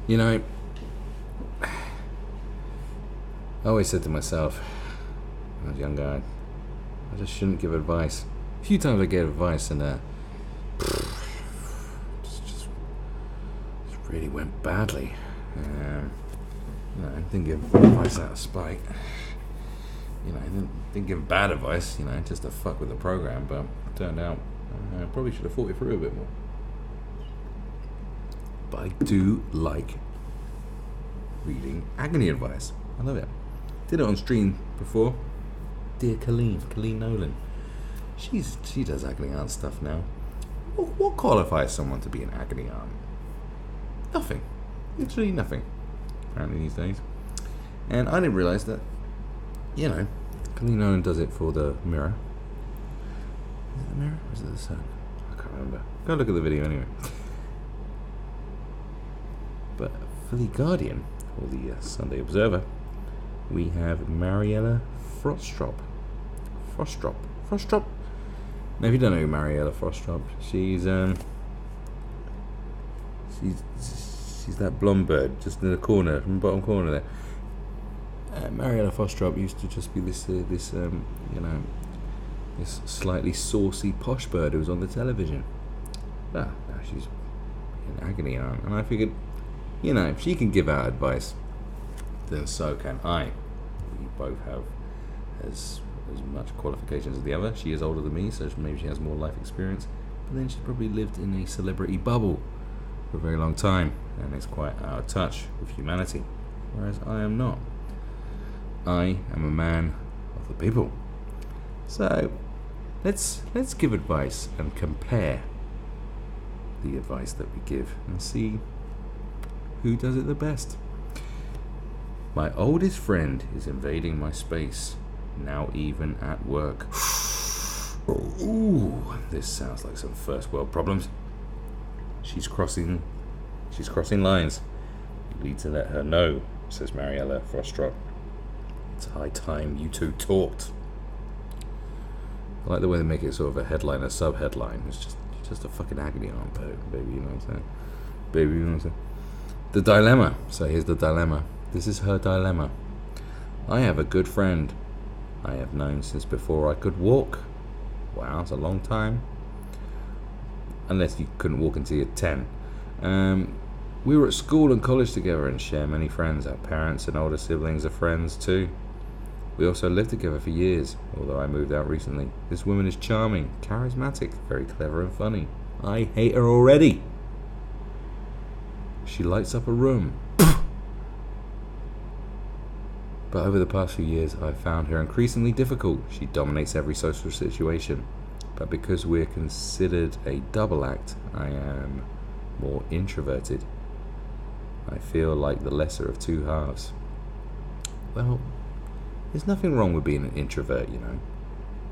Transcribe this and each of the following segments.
You know, I always said to myself, when I was a young guy, I just shouldn't give advice. A few times I gave advice and just really went badly. I didn't give advice out of spite. I didn't give bad advice, just to fuck with the program, but it turned out I probably should have thought it through a bit more. But I do like reading Agony advice. I love it. Did it on stream before. Dear Colleen Nolan. She does Agony aunt stuff now. What qualifies someone to be an Agony aunt? Nothing. Literally nothing. Apparently these days. And I didn't realise that, Colleen Nolan does it for the Mirror. Is it the Mirror or is it the Sun? I can't remember. Go look at the video anyway. But for the Guardian, or the Sunday Observer, we have Mariella Frostrop. Now, if you don't know who Mariella Frostrop, she's that blonde bird just in the corner, from the bottom corner there. Mariella Frostrop used to just be this slightly saucy posh bird who was on the television. Now she's an Agony aunt, and I figured, if she can give out advice, then so can I. We both have as much qualifications as the other. She is older than me, so maybe she has more life experience, but then she's probably lived in a celebrity bubble for a very long time and is quite out of touch with humanity, whereas I am not. I am a man of the people. So let's give advice and compare the advice that we give and see who does it the best. My oldest friend is invading my space, now even at work. Ooh, this sounds like some first world problems. She's crossing lines. You need to let her know, says Mariella Frostrop. It's high time you two talked. I like the way they make it sort of a headline, a sub-headline. It's just a fucking Agony aunt, baby, you know what I'm saying? Baby, you know what I'm saying? The dilemma. So here's the dilemma. This is her dilemma. I have a good friend I have known since before I could walk. Wow, that's a long time. Unless you couldn't walk until you're 10. We were at school and college together and share many friends. Our parents and older siblings are friends too. We also lived together for years, although I moved out recently. This woman is charming, charismatic, very clever and funny. I hate her already. She lights up a room. But over the past few years, I've found her increasingly difficult. She dominates every social situation. But because we're considered a double act, I am more introverted. I feel like the lesser of two halves. Well, there's nothing wrong with being an introvert,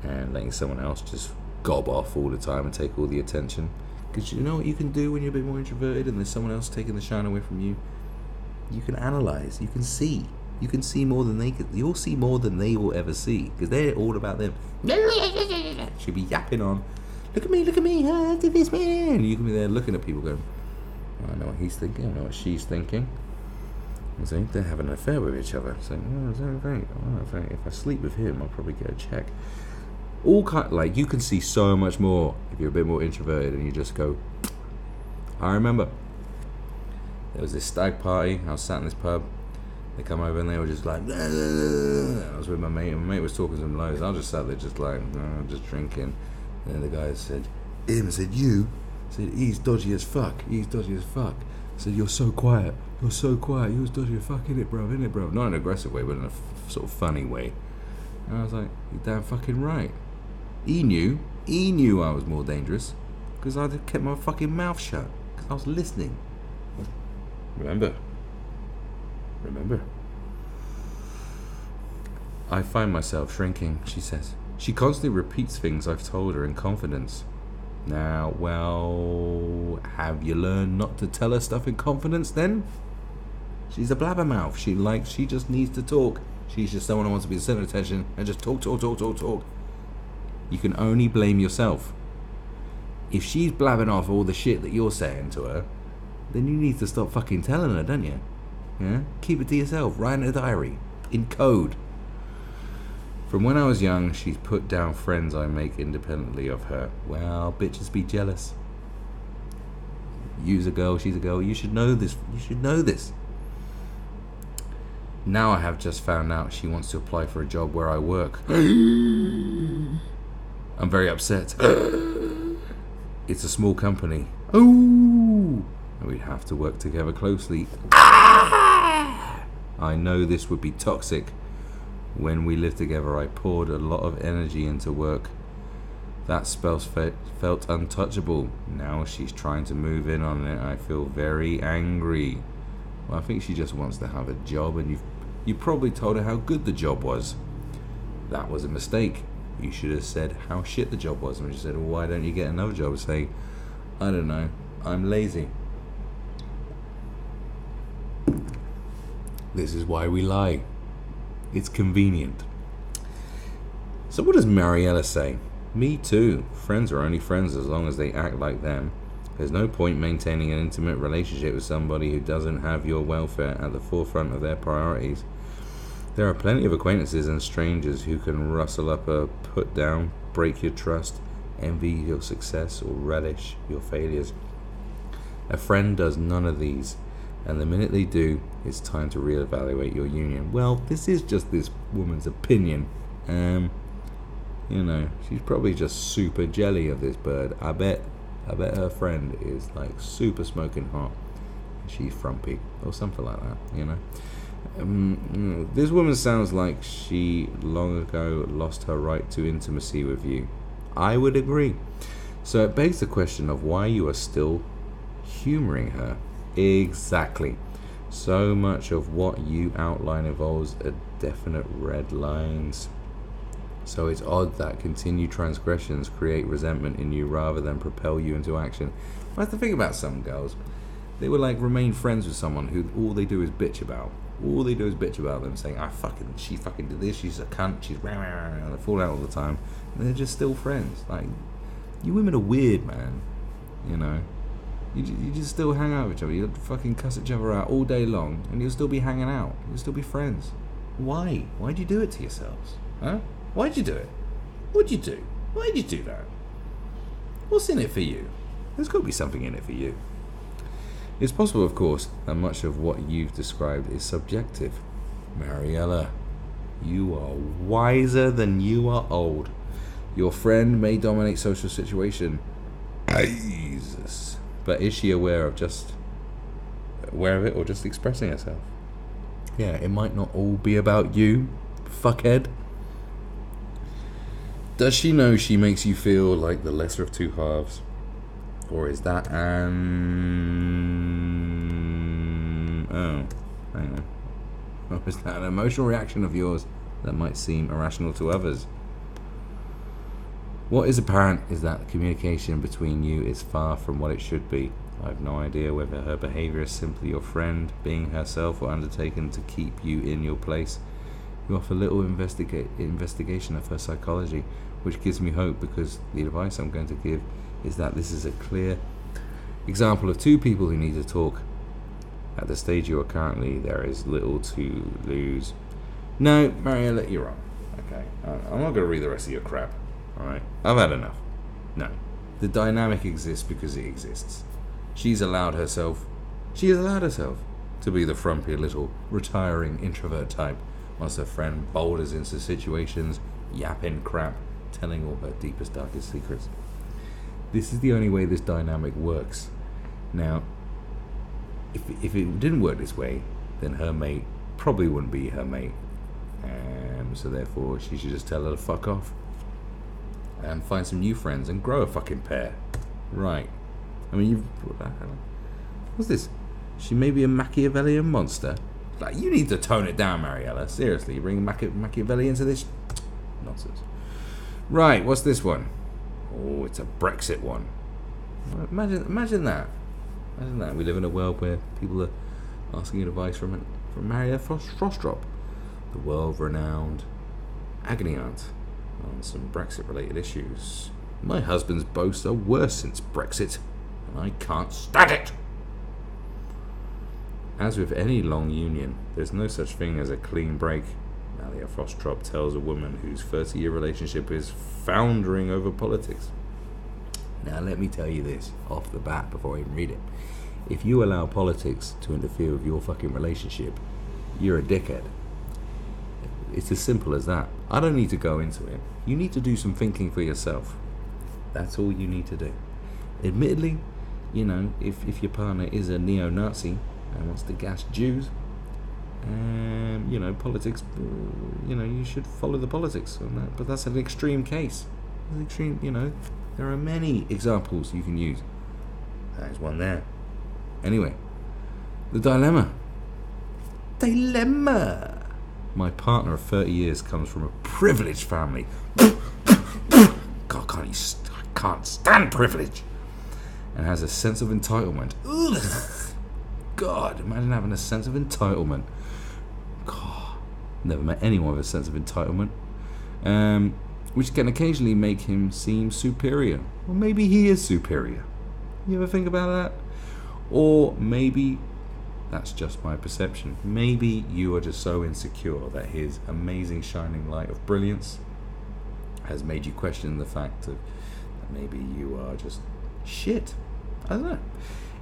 and letting someone else just gob off all the time and take all the attention. Because you know what you can do when you're a bit more introverted and there's someone else taking the shine away from you? You can analyze, you can see. You can see more than they could. You'll see more than they will ever see, because they're all about them. She'll be yapping on. Look at me, I did this, man. You can be there looking at people going, I know what he's thinking, I know what she's thinking. And so they're having an affair with each other. So, if I sleep with him, I'll probably get a check. You can see so much more if you're a bit more introverted and you just go. I remember there was this stag party. I was sat in this pub. They come over and they were just like, I was with my mate, and my mate was talking some loads. I was just sat there just drinking. And then the guy said, he's dodgy as fuck. I said, you're so quiet. You're dodgy as fuck, innit, bro? Not in an aggressive way, but in a sort of funny way. And I was like, you're damn fucking right. He knew I was more dangerous, because I kept my fucking mouth shut, because I was listening. Remember. I find myself shrinking, she says. She constantly repeats things I've told her in confidence. Now, well, have you learned not to tell her stuff in confidence then? She's a blabbermouth. She just needs to talk. She's just someone who wants to be the center of attention and just talk. You can only blame yourself. If she's blabbing off all the shit that you're saying to her, then you need to stop fucking telling her, don't you? Yeah? Keep it to yourself. Write in a diary. In code. From when I was young, she's put down friends I make independently of her. Well, bitches be jealous. You's a girl, she's a girl. You should know this. You should know this. Now I have just found out she wants to apply for a job where I work. I'm very upset. It's a small company. Oh, we'd have to work together closely. I know this would be toxic. When we lived together, I poured a lot of energy into work. That spell felt untouchable. Now she's trying to move in on it. I feel very angry. Well, I think she just wants to have a job, and you probably told her how good the job was. That was a mistake. You should have said how shit the job was. And she said, well, why don't you get another job? Say, I don't know, I'm lazy. This is why we lie. It's convenient. So what does Mariella say? Me too. Friends are only friends as long as they act like them. There's no point maintaining an intimate relationship with somebody who doesn't have your welfare at the forefront of their priorities. There are plenty of acquaintances and strangers who can rustle up a put down, break your trust, envy your success, or relish your failures. A friend does none of these, and the minute they do, it's time to reevaluate your union. Well, this is just this woman's opinion. You know, she's probably just super jelly of this bird. I bet her friend is like super smoking hot. She's frumpy or something like that, you know. This woman sounds like she long ago lost her right to intimacy with you. I would agree. So it begs the question of why you are still humoring her. Exactly. So much of what you outline involves a definite red lines. So it's odd that continued transgressions create resentment in you rather than propel you into action. I have to think about some girls. They would like remain friends with someone who all they do is bitch about. All they do is bitch about them, saying, she fucking did this, she's a cunt, she's rah, rah, rah, and they fall out all the time. And they're just still friends. Like, you women are weird, man. You know? You just still hang out with each other. You fucking cuss each other out all day long, and you'll still be hanging out. You'll still be friends. Why? Why'd you do it to yourselves? Huh? Why'd you do it? What'd you do? Why'd you do that? What's in it for you? There's got to be something in it for you. It's possible, of course, that much of what you've described is subjective. Mariella, you are wiser than you are old. Your friend may dominate social situation. Jesus. But is she aware of it or just expressing herself? Yeah, it might not all be about you, fuckhead. Does she know she makes you feel like the lesser of two halves? Or is that Or is that an emotional reaction of yours that might seem irrational to others? What is apparent is that communication between you is far from what it should be. I have no idea whether her behaviour is simply your friend being herself or undertaken to keep you in your place. You offer little investigation of her psychology, which gives me hope because the advice I'm going to give is that this is a clear example of two people who need to talk. At the stage you are currently, there is little to lose. No, Mariella, you're wrong. Okay, I'm not going to read the rest of your crap. Alright, I've had enough. No, the dynamic exists because it exists. She has allowed herself to be the frumpy little retiring introvert type whilst her friend boulders into situations, yapping crap, telling all her deepest, darkest secrets. This is the only way this dynamic works. Now, if it didn't work this way, then her mate probably wouldn't be her mate. So therefore, she should just tell her to fuck off and find some new friends and grow a fucking pair. Right. I mean, what's this? She may be a Machiavellian monster. Like, you need to tone it down, Mariella. Seriously, you bring Machiavelli into this nonsense. Right, what's this one? Oh, it's a Brexit one. Imagine that. Imagine that. We live in a world where people are asking advice from Mariella Frostrop, the world-renowned Agony aunt, on some Brexit-related issues. My husband's boasts are worse since Brexit, and I can't stand it. As with any long union, there's no such thing as a clean break. Mariella Frostrop tells a woman whose 30-year relationship is foundering over politics. Now let me tell you this off the bat before I even read it. If you allow politics to interfere with your fucking relationship, you're a dickhead. It's as simple as that. I don't need to go into it. You need to do some thinking for yourself. That's all you need to do. Admittedly, if your partner is a neo-Nazi and wants to gas Jews, politics, you should follow the politics on that. But that's an extreme case. There are many examples you can use. There's one there. Anyway, the dilemma. My partner of 30 years comes from a privileged family. God, I can't stand privilege. And has a sense of entitlement. Ugh. God, imagine having a sense of entitlement. God, never met anyone with a sense of entitlement. Which can occasionally make him seem superior. Or maybe he is superior. You ever think about that? Or maybe that's just my perception. Maybe you are just so insecure that his amazing shining light of brilliance has made you question the fact that maybe you are just shit. I don't know.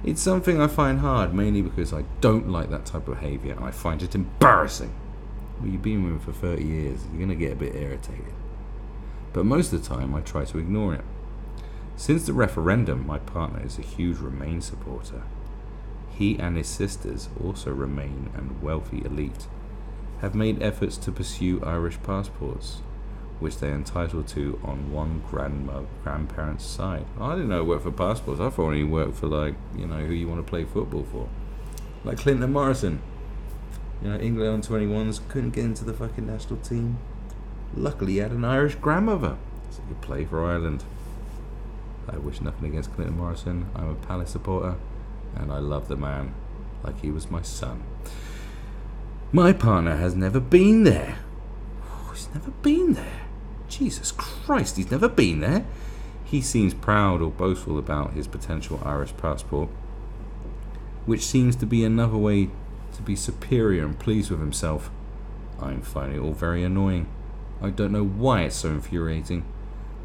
It's something I find hard, mainly because I don't like that type of behaviour and I find it embarrassing. Well, you've been with him for 30 years, you're going to get a bit irritated. But most of the time I try to ignore it. Since the referendum, my partner is a huge Remain supporter. He and his sisters, also Remain and wealthy elite, have made efforts to pursue Irish passports, which they are entitled to on one grandparent's side. I didn't know it worked for passports. I thought it only worked for who you want to play football for. Like Clinton and Morrison. England on 21s couldn't get into the fucking national team. Luckily he had an Irish grandmother, so he could play for Ireland. I wish nothing against Clinton Morrison. I'm a Palace supporter, and I love the man like he was my son. My partner has never been there. He's never been there. Jesus Christ, he's never been there. He seems proud or boastful about his potential Irish passport, which seems to be another way to be superior and pleased with himself. I'm finding it all very annoying. I don't know why it's so infuriating,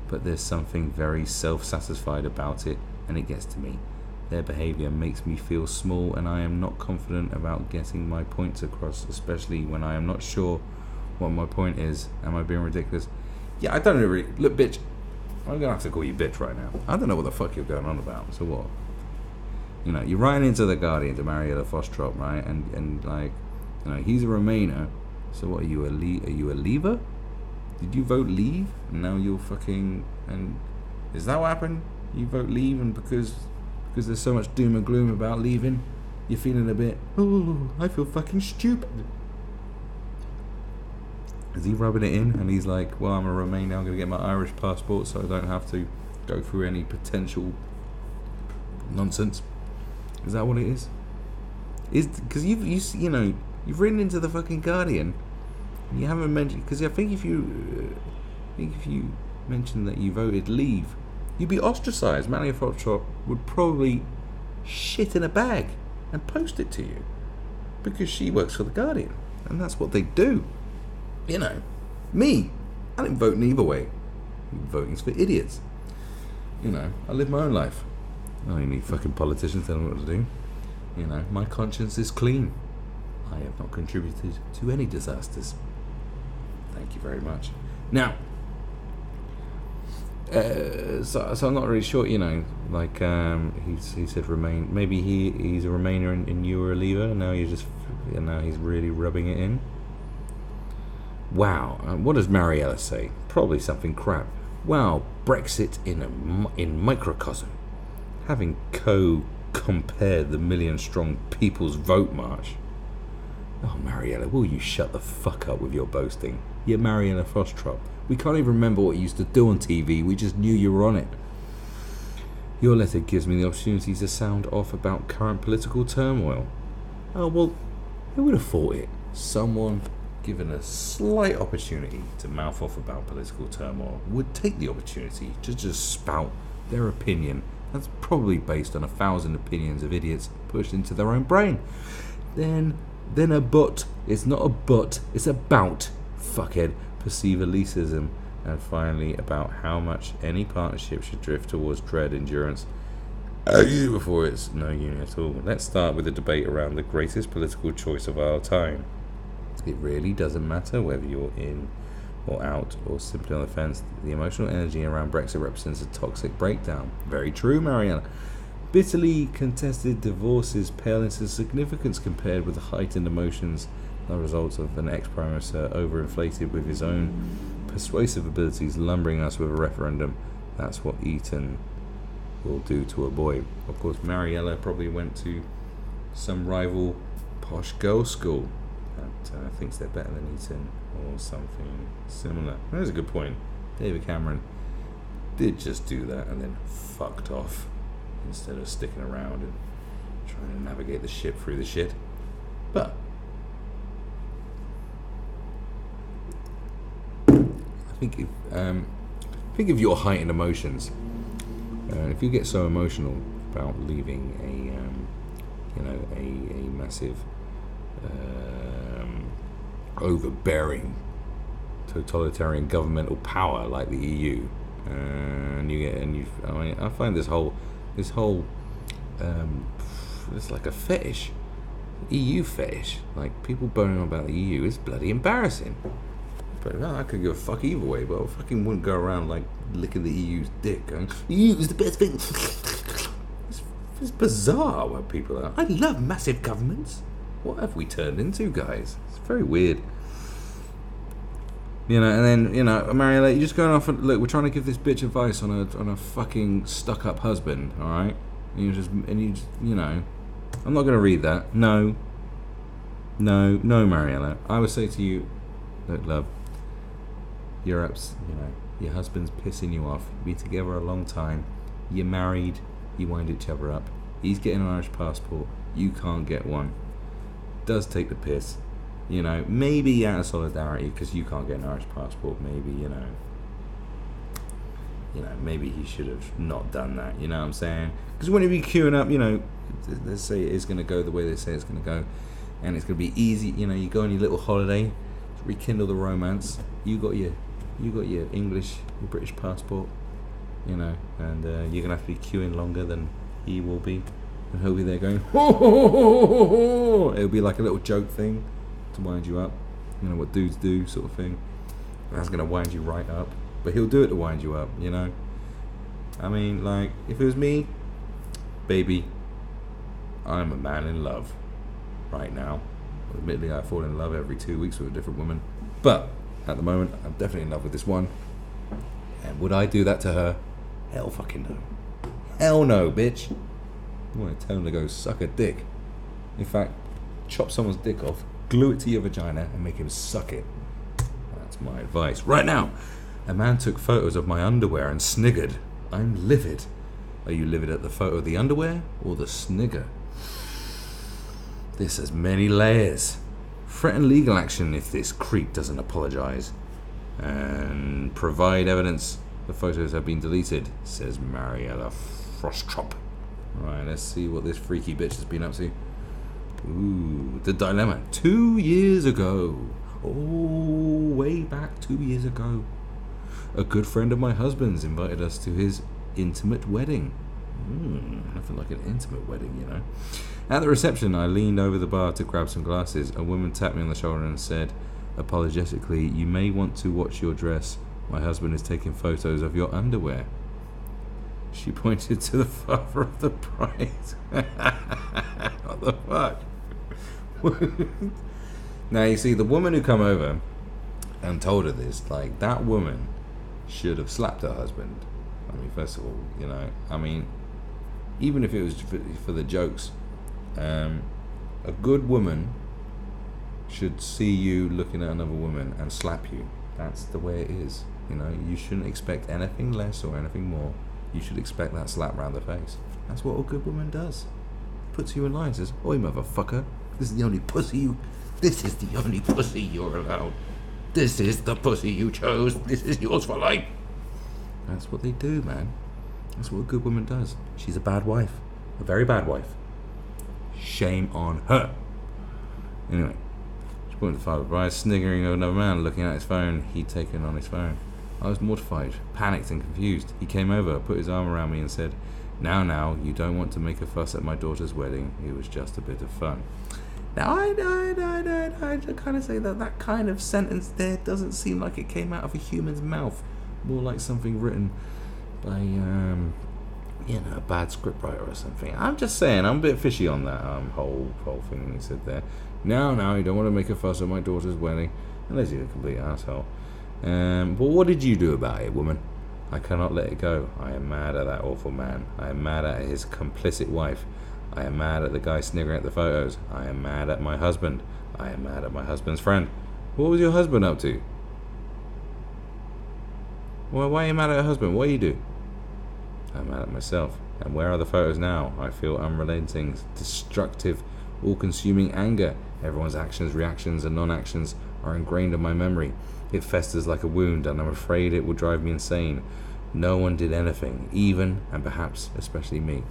but there's something very self-satisfied about it, and it gets to me. Their behaviour makes me feel small, and I am not confident about getting my points across, especially when I am not sure what my point is. Am I being ridiculous? Yeah, I don't know really. Look, bitch, I'm gonna have to call you bitch right now. I don't know what the fuck you're going on about. So what? You're writing into the Guardian to Mariella Frostrop, right? And he's a Remainer. So what are you a leaver? Did you vote leave? And now you're fucking... And is that what happened? You vote leave, and because there's so much doom and gloom about leaving, you're feeling a bit, I feel fucking stupid. Is he rubbing it in? And he's like, well, I'm a Remainer, I'm going to get my Irish passport so I don't have to go through any potential nonsense. Is that what it is? Because you've written into the fucking Guardian. You haven't mentioned, because I think if you mentioned that you voted leave, you'd be ostracised. Mariella Frostrop would probably shit in a bag and post it to you, because she works for the Guardian, and that's what they do. Me, I didn't vote neither way. Voting's for idiots. I live my own life. I don't need fucking politicians telling me what to do. My conscience is clean. I have not contributed to any disasters. Thank you very much. Now, so I'm not really sure. He said Remain. Maybe he's a Remainer and you were a Leaver, and now he's really rubbing it in. Wow, what does Mariella say? Probably something crap. Wow, Brexit in microcosm. Having compared the million-strong People's Vote March. Oh, Mariella, will you shut the fuck up with your boasting? You're Mariella Frostrop. We can't even remember what you used to do on TV. We just knew you were on it. Your letter gives me the opportunity to sound off about current political turmoil. Oh, well, who would have thought it? Someone given a slight opportunity to mouth off about political turmoil would take the opportunity to just spout their opinion. That's probably based on 1,000 opinions of idiots pushed into their own brain. then a but. It's not a but, it's about, fuckhead. Perceive elitism. And finally, about how much any partnership should drift towards dread endurance before it's no union at all. Let's start with a debate around the greatest political choice of our time. It really doesn't matter whether you're in or out or simply on the fence. The emotional energy around Brexit represents a toxic breakdown. Very true, Mariella. Bitterly contested divorces pale into significance compared with the heightened emotions the results of an ex-Prime Minister overinflated with his own persuasive abilities lumbering us with a referendum. That's what Eton will do to a boy. Of course, Mariella probably went to some rival posh girls' school that thinks they're better than Eton or something similar. That's a good point. David Cameron did just do that and then fucked off instead of sticking around and trying to navigate the ship through the shit. But think of your heightened emotions. If you get so emotional about leaving a massive, overbearing, totalitarian governmental power like the EU, I find this whole, it's like a fetish, EU fetish. Like people boning on about the EU is bloody embarrassing. But no, I could give a fuck either way, but I fucking wouldn't go around like licking the EU's dick going, EU is the best thing. It's bizarre what people are. I love massive governments. What have we turned into, guys? It's very weird. And then, Mariella, you're just going off and look, we're trying to give this bitch advice on a fucking stuck up husband, alright? I'm not gonna read that. No, Mariella. I would say to you, look, love, your husband's pissing you off. You've been together a long time. You're married. You wind each other up. He's getting an Irish passport. You can't get one. Does take the piss. Maybe out of solidarity because you can't get an Irish passport. Maybe, maybe he should have not done that. You know what I'm saying? Because when you be queuing up, let's say it is going to go the way they say it's going to go, and it's going to be easy. You go on your little holiday to rekindle the romance. You got your English, your British passport, and you're gonna have to be queuing longer than he will be, and he'll be there going, ho, ho, ho, ho, ho, ho. It'll be like a little joke thing to wind you up, what dudes do, sort of thing. That's gonna wind you right up, but he'll do it to wind you up. I mean, like, if it was me, baby, I'm a man in love right now. Admittedly, I fall in love every 2 weeks with a different woman, but at the moment, I'm definitely in love with this one. And would I do that to her? Hell fucking no. Hell no, bitch. You want to tell him to go suck a dick. In fact, chop someone's dick off, glue it to your vagina, and make him suck it. That's my advice. Right now, a man took photos of my underwear and sniggered. I'm livid. Are you livid at the photo of the underwear or the snigger? This has many layers. Threaten legal action if this creep doesn't apologise. And provide evidence the photos have been deleted, says Mariella Frostrop. Right, let's see what this freaky bitch has been up to. Ooh, the dilemma. 2 years ago. Oh, way back 2 years ago. A good friend of my husband's invited us to his intimate wedding. Nothing like an intimate wedding, At the reception, I leaned over the bar to grab some glasses. A woman tapped me on the shoulder and said, apologetically, you may want to watch your dress. My husband is taking photos of your underwear. She pointed to the father of the bride. What the fuck? Now, you see, the woman who come over and told her this, like, that woman should have slapped her husband. I mean, first of all, even if it was for the jokes, a good woman should see you looking at another woman and slap you. That's the way it is. You shouldn't expect anything less or anything more. You should expect that slap round the face. That's what a good woman does. Puts you in line, says, oi motherfucker, this is the only pussy you're allowed. This is the pussy you chose. This is yours for life. That's what they do, man. That's what a good woman does. She's a bad wife. A very bad wife. Shame on her. Anyway, she pointed to Father Bride, sniggering at another man looking at his phone he'd taken on his phone. I was mortified, panicked and confused. He came over, put his arm around me and said, Now, you don't want to make a fuss at my daughter's wedding. It was just a bit of fun. Now, I kind of say that kind of sentence there doesn't seem like it came out of a human's mouth. More like something written by, a bad scriptwriter or something. I'm just saying, I'm a bit fishy on that whole thing he said there. Now, you don't want to make a fuss at my daughter's wedding, unless you're a complete asshole. But what did you do about it, woman? I cannot let it go. I am mad at that awful man. I am mad at his complicit wife. I am mad at the guy sniggering at the photos. I am mad at my husband. I am mad at my husband's friend. What was your husband up to? Well, why are you mad at your husband? What do you do? I'm mad at myself. And where are the photos now? I feel unrelenting, destructive, all-consuming anger. Everyone's actions, reactions, and non-actions are ingrained in my memory. It festers like a wound, and I'm afraid it will drive me insane. No one did anything, even, and perhaps especially me.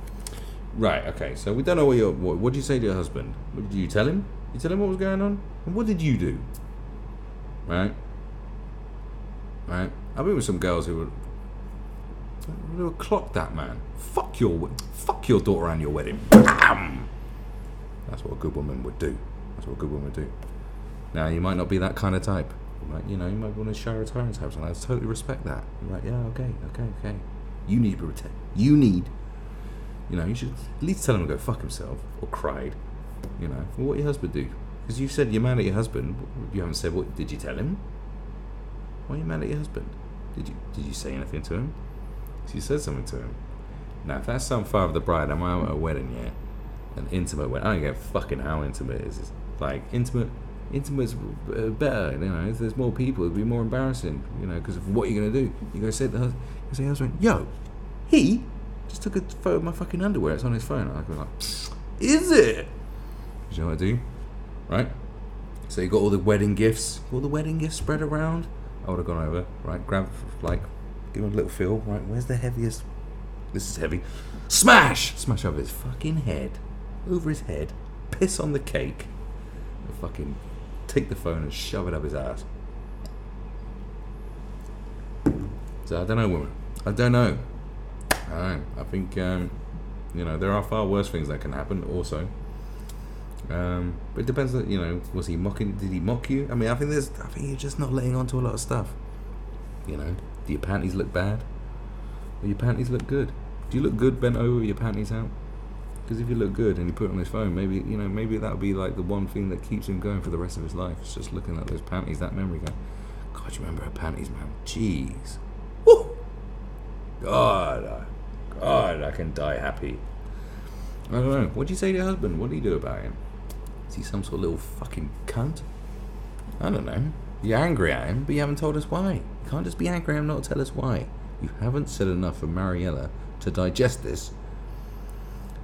Right, okay, so we don't know what did you say to your husband? What, did you tell him? You tell him what was going on? And what did you do? Right? I've been with some girls who would clock that man. Fuck your daughter and your wedding. Bam! That's what a good woman would do. Now, you might not be that kind of type. You might want to show her a tyrant type, and I totally respect that. I'm like, yeah, okay. You need to protect. You should at least tell him to go fuck himself, or cried. Well, what did your husband do? Because you said you're mad at your husband. You haven't said what. Did you tell him? Why are you mad at your husband? Did you say anything to him? So you said something to him. Now, if that's some father of the bride, I'm out at a wedding, yeah, an intimate wedding. I don't give a fucking how intimate it is. It's like intimate's better. If there's more people, it'd be more embarrassing. Because of what you're gonna do. You're gonna say to the husband, yo, he just took a photo of my fucking underwear. It's on his phone. I'd be like, is it? You know what I do? Right? So you got all the wedding gifts spread around. I would have gone over, right? Grab, give him a little feel, right? Where's the heaviest? This is heavy. Smash over his fucking head, over his head. Piss on the cake. And fucking take the phone and shove it up his ass. So I don't know, woman. I don't know. I think there are far worse things that can happen. Also. But it depends on, was he mocking? Did he mock you? I think you're just not letting on to a lot of stuff. Do your panties look bad? Or your panties look good? Do you look good bent over with your panties out? Because if you look good and you put it on his phone, maybe that would be like the one thing that keeps him going for the rest of his life. It's just looking at those panties, that memory going, God, you remember her panties, man? Jeez. Woo! God, I can die happy. I don't know. What do you say to your husband? What do you do about him? Is he some sort of little fucking cunt? I don't know. You're angry at him, but you haven't told us why. You can't just be angry at him, not tell us why. You haven't said enough for Mariella to digest this.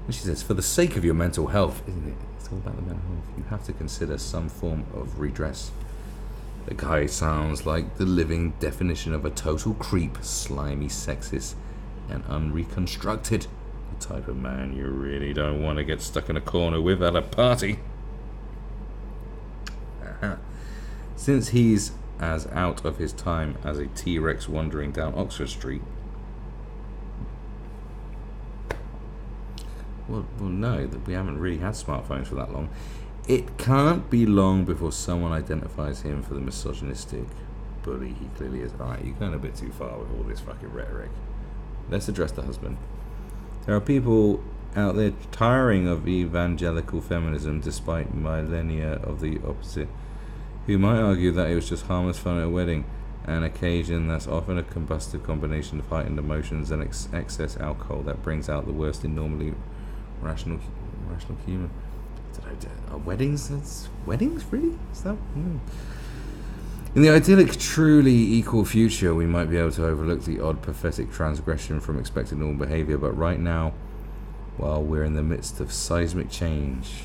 And she says, for the sake of your mental health, isn't it? It's all about the mental health. You have to consider some form of redress. The guy sounds like the living definition of a total creep, slimy, sexist, and unreconstructed. The type of man you really don't want to get stuck in a corner with at a party. Since he's as out of his time as a T-Rex wandering down Oxford Street. Well, no, we haven't really had smartphones for that long. It can't be long before someone identifies him for the misogynistic bully he clearly is. Alright, you're going a bit too far with all this fucking rhetoric. Let's address the husband. There are people out there tiring of evangelical feminism despite millennia of the opposite, who might argue that it was just harmless fun at a wedding, an occasion that's often a combustive combination of heightened emotions and excess alcohol that brings out the worst in normally rational human. Are weddings? That's weddings, really? Is that? In the idyllic, truly equal future, we might be able to overlook the odd, pathetic transgression from expected normal behaviour, but right now, while we're in the midst of seismic change...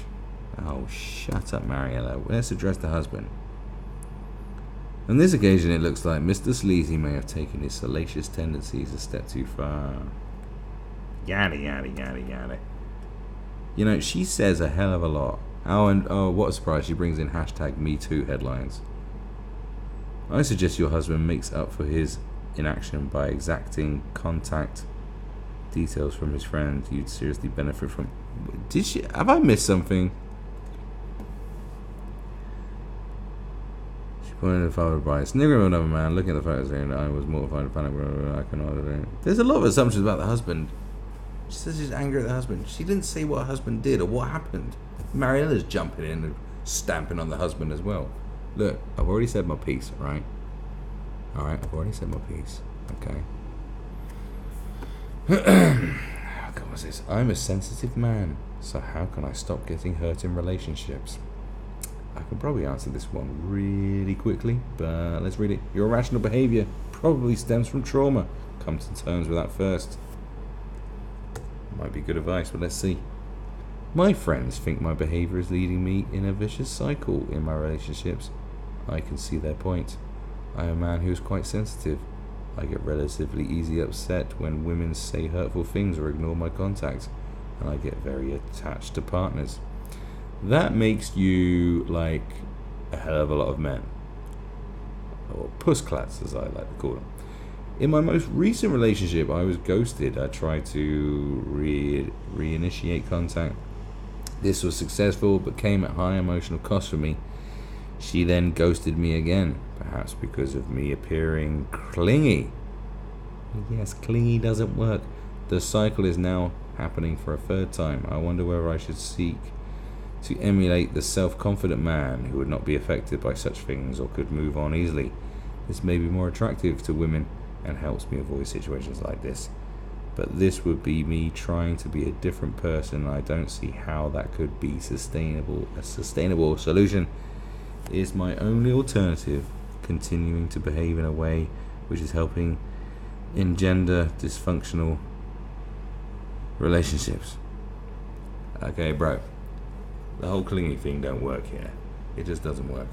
Oh, shut up, Mariella. Let's address the husband. On this occasion, it looks like Mr. Sleazy may have taken his salacious tendencies a step too far. Yada, yada, yada, yada. She says a hell of a lot, And what a surprise, she brings in hashtag #MeToo headlines. I suggest your husband makes up for his inaction by exacting contact details from his friend you'd seriously benefit from. Have I missed something? She pointed to father by sniggering with another man, looking at the photos saying I was mortified and panicked. I cannot. There's a lot of assumptions about the husband. She says she's angry at the husband. She didn't say what her husband did or what happened. Mariella's jumping in and stamping on the husband as well. Look, I've already said my piece, right? Alright, I've already said my piece. Okay. God, what's this? I'm a sensitive man, so how can I stop getting hurt in relationships? I can probably answer this one really quickly, but let's read it. Your irrational behaviour probably stems from trauma. Come to terms with that first. Might be good advice, but let's see. My friends think my behaviour is leading me in a vicious cycle in my relationships. I can see their point. I am a man who is quite sensitive. I get relatively easily upset when women say hurtful things or ignore my contact, and I get very attached to partners. That makes you like a hell of a lot of men, or pussclats as I like to call them. In my most recent relationship, I was ghosted. I tried to reinitiate contact. This was successful, but came at high emotional cost for me. She then ghosted me again, perhaps because of me appearing clingy. Yes, clingy doesn't work. The cycle is now happening for a third time. I wonder whether I should seek to emulate the self-confident man who would not be affected by such things or could move on easily. This may be more attractive to women and helps me avoid situations like this. But this would be me trying to be a different person, and I don't see how that could be sustainable. A sustainable solution is my only alternative, continuing to behave in a way which is helping engender dysfunctional relationships. Okay, bro. The whole clingy thing don't work here. It just doesn't work.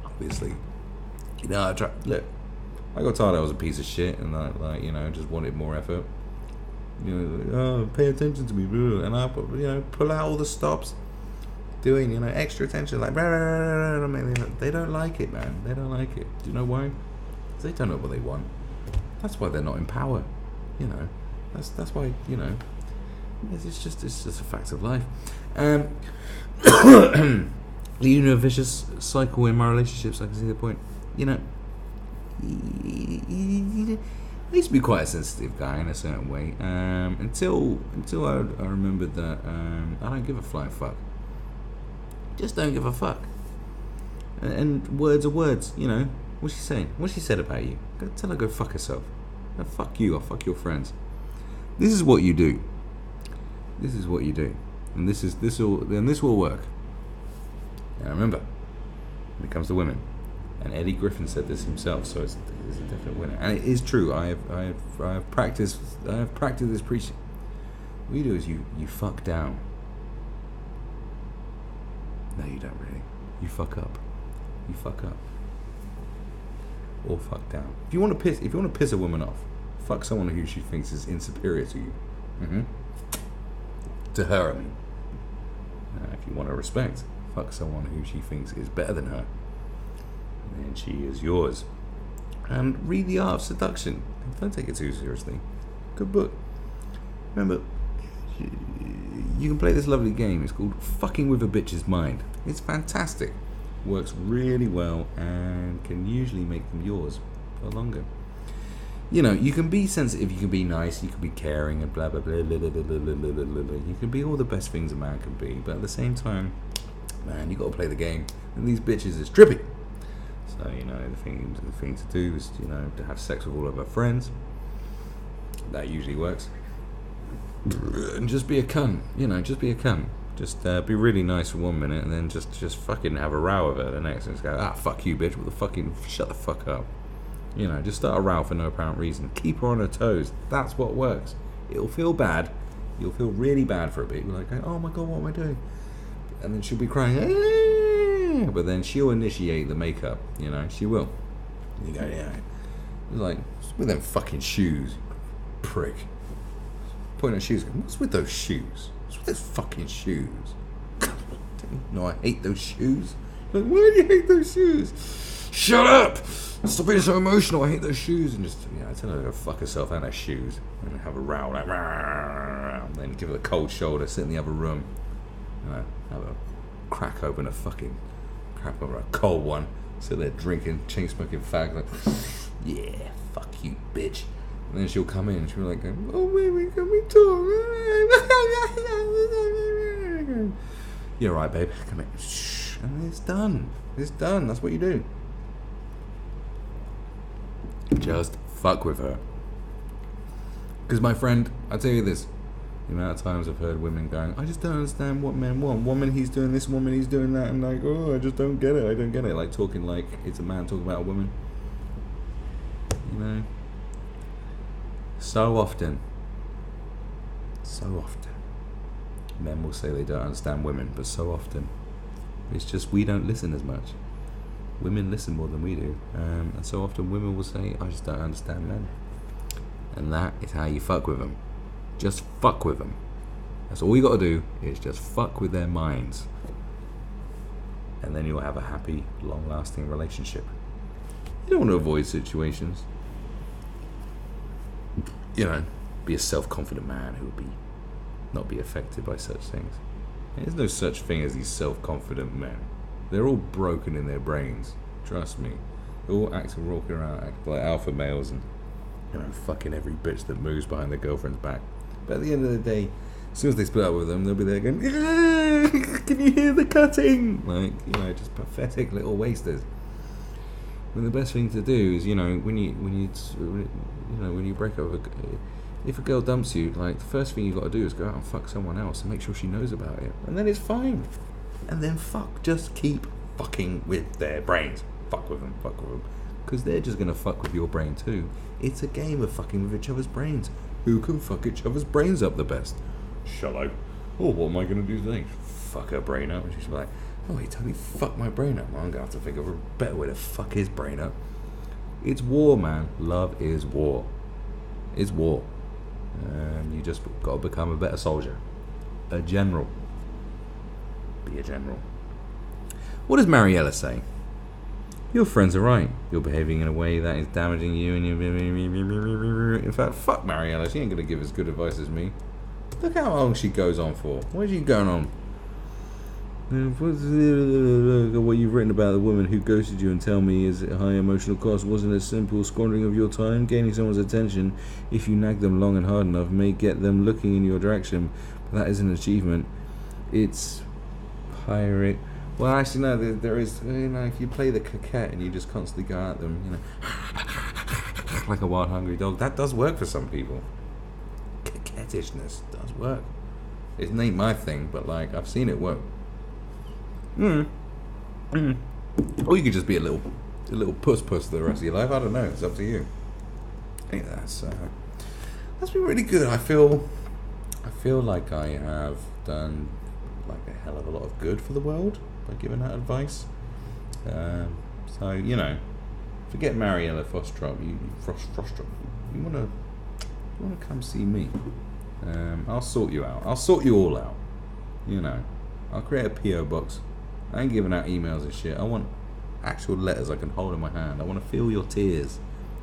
Obviously. You know, I got tired I was a piece of shit and I just wanted more effort. You know, pay attention to me, and I pull out all the stops, doing extra attention, like I mean, they don't like it, man. They don't like it. Do you know why? Because they don't know what they want. That's why they're not in power. That's why it's just a fact of life. Leading to a vicious cycle in my relationships. I can see the point. I used to be quite a sensitive guy in a certain way, until I remembered that I don't give a flying fuck. Just don't give a fuck. And words are words, What's she saying? What's she said about you? Tell her go fuck herself. Fuck you or fuck your friends. This is what you do. This is what you do, and this will work. Now remember, when it comes to women. And Eddie Griffin said this himself, so it's a definite winner. And it is true. I have practiced this preaching. What you do is you fuck down. No, you don't really. You fuck up. You fuck up. Or fuck down. If you want to piss a woman off, fuck someone who she thinks is inferior to you. To her, I mean. If you want to respect, fuck someone who she thinks is better than her. And she is yours. And read The Art of Seduction. Don't take it too seriously. Good book. Remember, you can play this lovely game. It's called Fucking With a Bitch's Mind. It's fantastic. Works really well and can usually make them yours for longer. You can be sensitive, you can be nice, you can be caring and blah blah blah blah blah blah blah blah blah blah. You can be all the best things a man can be, but at the same time, man, you got to play the game. And these bitches is trippy. So the thing to do is to have sex with all of her friends. That usually works. And just be a cunt. Just be a cunt. Just be really nice for 1 minute, and then just fucking have a row with her the next, and just go, fuck you, bitch. Shut the fuck up. Just start a row for no apparent reason. Keep her on her toes. That's what works. It'll feel bad. You'll feel really bad for a bit. You're like, oh my god, what am I doing? And then she'll be crying, but then she'll initiate the makeup. She will. And you go, yeah. It's like, what's with them fucking shoes, prick? Point at shoes. What's with those shoes? What's with those fucking shoes? No, I hate those shoes. Like, why do you hate those shoes? Shut up! Stop being so emotional. I hate those shoes. And just, I tell her to go fuck herself and her shoes. And have a row, like, and then give her the cold shoulder, sit in the other room. Have a crack open a cold one. Sit there drinking, chain smoking fag, like, yeah, fuck you, bitch. And then she'll come in and she'll be like, oh, baby, can we talk? You're right, babe. Come here. Shh. And it's done. It's done. That's what you do. Just fuck with her. Because my friend, I'll tell you this. The amount of times I've heard women going, I just don't understand what men want. Woman, he's doing this, woman, he's doing that. And like, oh, I just don't get it. I don't get it. Like talking like it's a man talking about a woman. So often, men will say they don't understand women, but so often, it's just we don't listen as much. Women listen more than we do, and so often women will say, I just don't understand men. And that is how you fuck with them. Just fuck with them. That's all you got to do, is just fuck with their minds. And then you'll have a happy, long-lasting relationship. You don't want to avoid situations. Be a self-confident man who will not be affected by such things. There's no such thing as these self-confident men. They're all broken in their brains. Trust me. They're all walking around acting like alpha males and fucking every bitch that moves behind their girlfriend's back. But at the end of the day, as soon as they split up with them, they'll be there going, can you hear the cutting? Like, just pathetic little wasters. When the best thing to do is, when you break up if a girl dumps you, like, the first thing you got to do is go out and fuck someone else and make sure she knows about it, and then it's fine. And then just keep fucking with their brains. Fuck with them, because they're just gonna fuck with your brain too. It's a game of fucking with each other's brains. Who can fuck each other's brains up the best? Shall I? Oh, what am I gonna do today? Fuck her brain up, and she's like, oh, he totally fucked my brain up. I'm gonna have to think of a better way to fuck his brain up. It's war, man. Love is war. It's war. And you just got to become a better soldier. A general. Be a general. What does Mariella say? Your friends are right. You're behaving in a way that is damaging you, and in fact, fuck Mariella. She ain't gonna give as good advice as me. Look how long she goes on for. What is she going on? What you've written about the woman who ghosted you and tell me is a high emotional cost wasn't a simple squandering of your time. Gaining someone's attention, if you nag them long and hard enough, may get them looking in your direction, but that is an achievement. It's pirate. Well, actually, no, there is, if you play the coquette and you just constantly go at them, like a wild, hungry dog, that does work for some people. Coquettishness does work. It ain't my thing, but, like, I've seen it work. Or you could just be a little puss the rest of your life. I don't know. It's up to you. I think that's been really good. I feel like I have done like a hell of a lot of good for the world by giving that advice. So forget Mariella Frostrop. You wanna come see me? I'll sort you out. I'll sort you all out. I'll create a PO box. I ain't giving out emails and shit. I want actual letters I can hold in my hand. I want to feel your tears.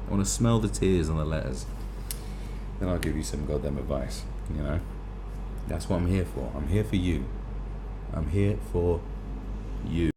I want to smell the tears on the letters. Then I'll give you some goddamn advice. That's what I'm here for. I'm here for you. I'm here for you.